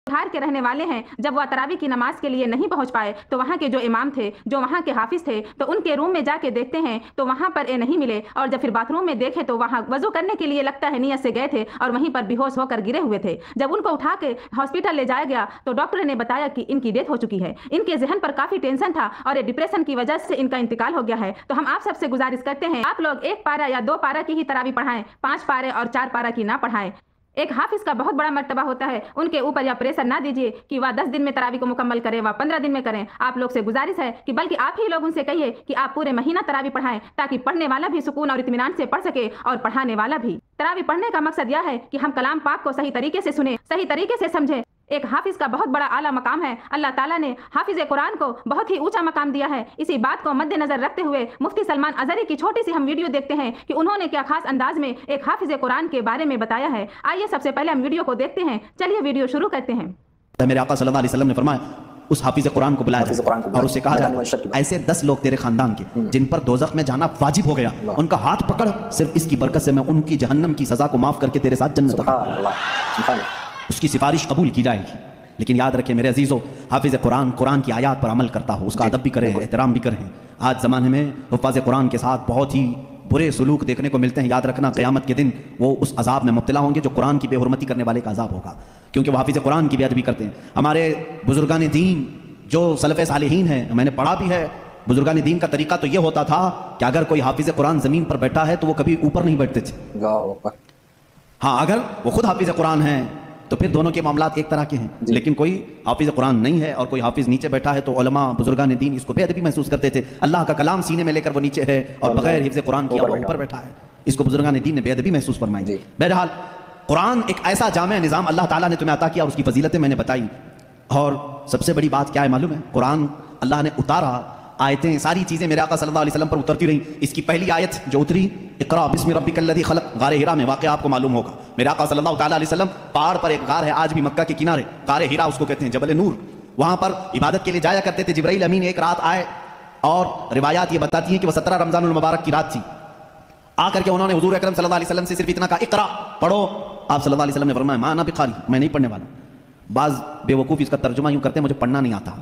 बिहार के रहने वाले हैं। जब वो तरावी की नमाज के लिए नहीं पहुंच पाए तो वहाँ के जो इमाम थे, जो वहाँ के हाफिज थे, तो उनके रूम में जाके देखते हैं तो वहाँ पर ये नहीं मिले। और जब फिर बाथरूम में देखे तो वहाँ वजू करने के लिए लगता है नियत से गए थे और वहीं पर बेहोश होकर गिरे हुए थे। जब उनको उठा के हॉस्पिटल ले जाया गया तो डॉक्टर ने बताया कि इनकी डेथ हो चुकी है। इनके जहन पर काफी टेंशन था और ये डिप्रेशन की वजह से इनका इंतकाल हो गया है। तो हम आप सबसे गुजारिश करते हैं, आप लोग 1 पारा या 2 पारा की ही तरावी पढ़ाएं, 5 पारे और 4 पारा की ना पढ़ाएं। एक हाफिज का बहुत बड़ा मर्तबा होता है, उनके ऊपर यह प्रेशर ना दीजिए कि वह 10 दिन में तरावी को मुकम्मल करें, वह 15 दिन में करें। आप लोग से गुजारिश है कि बल्कि आप ही लोग उनसे कहिए कि आप पूरे महीना तरावी पढ़ाएं, ताकि पढ़ने वाला भी सुकून और इत्मीनान से पढ़ सके और पढ़ाने वाला भी। तरावी पढ़ने का मकसद यह है कि हम कलाम पाक को सही तरीके से सुने, सही तरीके से समझें। एक हाफिज का बहुत बड़ा आला मकाम है। अल्लाह ताला ने हाफिज कुरान को बहुत ही ऊंचा मकाम दिया है। इसी बात को मद्देनजर रखते हुए मुफ्ती सलमान अजहरी की छोटी सी हम वीडियो देखते हैं कि उन्होंने क्या खास अंदाज में एक हाफिज कुरान के बारे में बताया है। आइए सबसे पहले हम वीडियो को देखते हैं। चलिए वीडियो शुरू करते हैं। मेरे आका सल्लल्लाहु अलैहि वसल्लम ने फरमाया, उस हाफिज कुरान को बुलाया और उससे कहा जाए, ऐसे 10 लोग तेरे खानदान के जिन पर दोज़ख में जाना वाजिब हो गया, उनका हाथ पकड़, सिर्फ इसकी बरकत से मैं उनकी जहन्नम की सजा को माफ करके तेरे साथ जन्नत, उसकी सिफारिश कबूल की जाएगी। लेकिन याद रखें मेरे अजीजों, हाफिज कुरान की आयत पर अमल करता हो, उसका अदब भी करें, एहतराम भी करें। आज ज़माने में हुफ़ाज़ कुरान के साथ बहुत ही बुरे सलूक देखने को मिलते हैं। याद रखना, क़यामत के दिन वो उस अजाब में मुब्तला होंगे जो कुरान की बेहुरमती करने वाले का अजाब होगा, क्योंकि वो हाफिज कुरान की बेअदबी करते हैं। हमारे बुजुर्गान दीन जो सलफ़े सालिहीन हैं, मैंने पढ़ा भी है, बुजुर्गान दीन का तरीका तो ये होता था कि अगर कोई हाफिज कुरान ज़मीन पर बैठा है तो वो कभी ऊपर नहीं बैठते थे। हाँ, अगर वो खुद हाफिज कुरान है तो फिर दोनों के मामलात एक तरह के हैं। लेकिन कोई हाफिज कुरान नहीं है और कोई हाफिज नीचे बैठा है तो उलमा बुजुर्गान दीन इसको बेअदबी महसूस करते थे। अल्लाह का कलाम सीने में लेकर वो नीचे है और बगैर हिफ्ज़ कुरान किया वो ऊपर बैठा है, इसको बुजुर्गान दीन ने बेअदबी महसूस फरमाई। बहरहाल, कुरान एक ऐसा जामे निज़ाम अल्लाह ताला ने तुम्हें अता किया, उसकी फजीलतें मैंने बताई। और सबसे बड़ी बात क्या है मालूम है? कुरान अल्लाह ने उतारा, आयतें सारी चीज़ें मेरे आका सल्लल्लाहु अलैहि वसल्लम पर उतरती रही। इसकी पहली आयत जो उतरी, इक़रा बिस्मि रब्बिकल्लज़ी खलक़, गारे हिरा में, वाक़या आपको मालूम होगा। मेरे आका सल्लल्लाहु अलैहि वसल्लम, पहाड़ पर एक गार है, आज भी मक्का के किनारे, गारे हिरा उसको कहते हैं, जबल नूर, वहाँ पर इबादत के लिए जाया करते थे। जिब्राइल अमीन एक रात आए और रिवायात ये बताती हैं कि वह 17 रमज़ानुल मुबारक की रात थी। आकर के उन्होंने हुज़ूर अकरम सल्लल्लाहु अलैहि वसल्लम से सिर्फ इतना कहा, इक़रा, पढ़ो। आप सल्लल्लाहु अलैहि वसल्लम ने फरमाया, मा अना बिक़ारी, मैं नहीं पढ़ने वाला। बाज़ बेवकूफ़ इसका तर्जुमा यूँ करते हैं, मुझे पढ़ना नहीं आता।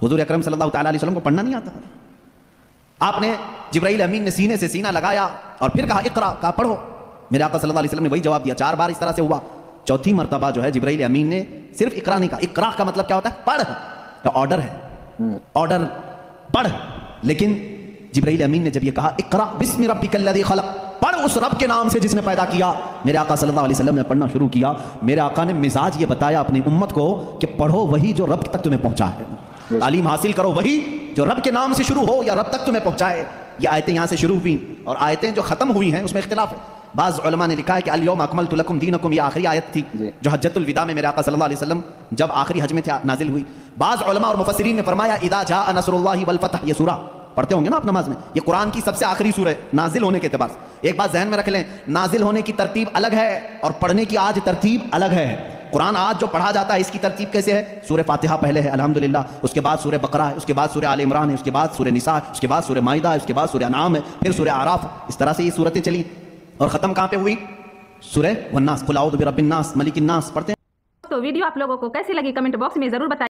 हुज़ूर अकरम सल्लल्लाहु अलैहि वसल्लम को पढ़ना नहीं आता। आपने जिब्राइल अमीन ने सीने से सीना लगाया और फिर कहा, इक़रा, कहा पढ़ो। मेरे आका सल्लल्लाहु अलैहि वसल्लम ने वही जवाब दिया। 4 बार इस तरह से हुआ। चौथी मर्तबा जो है जिब्राइल अमीन ने सिर्फ इक़रा नहीं कहा। इक़रा का मतलब क्या होता है? पढ़, तो ऑर्डर है, ऑर्डर, पढ़। लेकिन जिब्राइल अमीन ने जब ये कहा, इक़रा बिस्मि रब्बिकल्लज़ी खलक़, पढ़ उस रब के नाम से जिसने पैदा किया, मेरे आका सल्लल्लाहु अलैहि वसल्लम ने पढ़ना शुरू किया। मेरे आका ने मिजाज ये बताया अपनी उम्मत को कि पढ़ो वही जो रब तक तुम्हें पहुंचा है, तालीम हासिल करो वही जो रब के नाम से शुरू हो या रब तक तुम्हें पहुंचाए। ये आयतें यहाँ से शुरू हुई और आयतें जो खत्म हुई हैं उसमें इख्तिलाफ है। बाज़ उलमा ने लिखा है कि अल-यौम अकमलतु लकुम दीनकुम, ये आखिरी आयत थी जो हज्जतुल विदा में मेरे आका सल्लल्लाहु अलैहि वसल्लम जब आखिरी हज में थे नाजिल हुई। बाज़ उलमा और मुफस्सिरीन ने फरमाया, इदा जाअ नस्रुल्लाहि वल फतह, ये सूरा पढ़ते होंगे ना आप नमाज में, ये कुरान की सबसे आखिरी सूरह है नाजिल होने के एतबार से। एक बात ज़हन में रख लें, नाजिल होने की तरतीब अलग है और पढ़ने की आज तरतीब अलग है। कुरान आज जो पढ़ा जाता है इसकी तरतीब कैसे है? सूरह फातिहा पहले है अल्हम्दुलिल्लाह, उसके बाद सूरह बकरा है, उसके बाद सूरह आल इमरान है, उसके बाद सूरह निसा है, उसके बाद सूरह माइदा है, उसके बाद सूरह अनाम है, फिर सूरह आराफ। इस तरह से ये सूरतें चली और ख़त्म कहाँ पे हुई? सूरह वन्नास, कुल औज़ु बिरब्बिन नास मलिकिन नास पढ़ते हैं। तो वीडियो आप लोगों को कैसी लगी कमेंट बॉक्स में जरूर बताइए।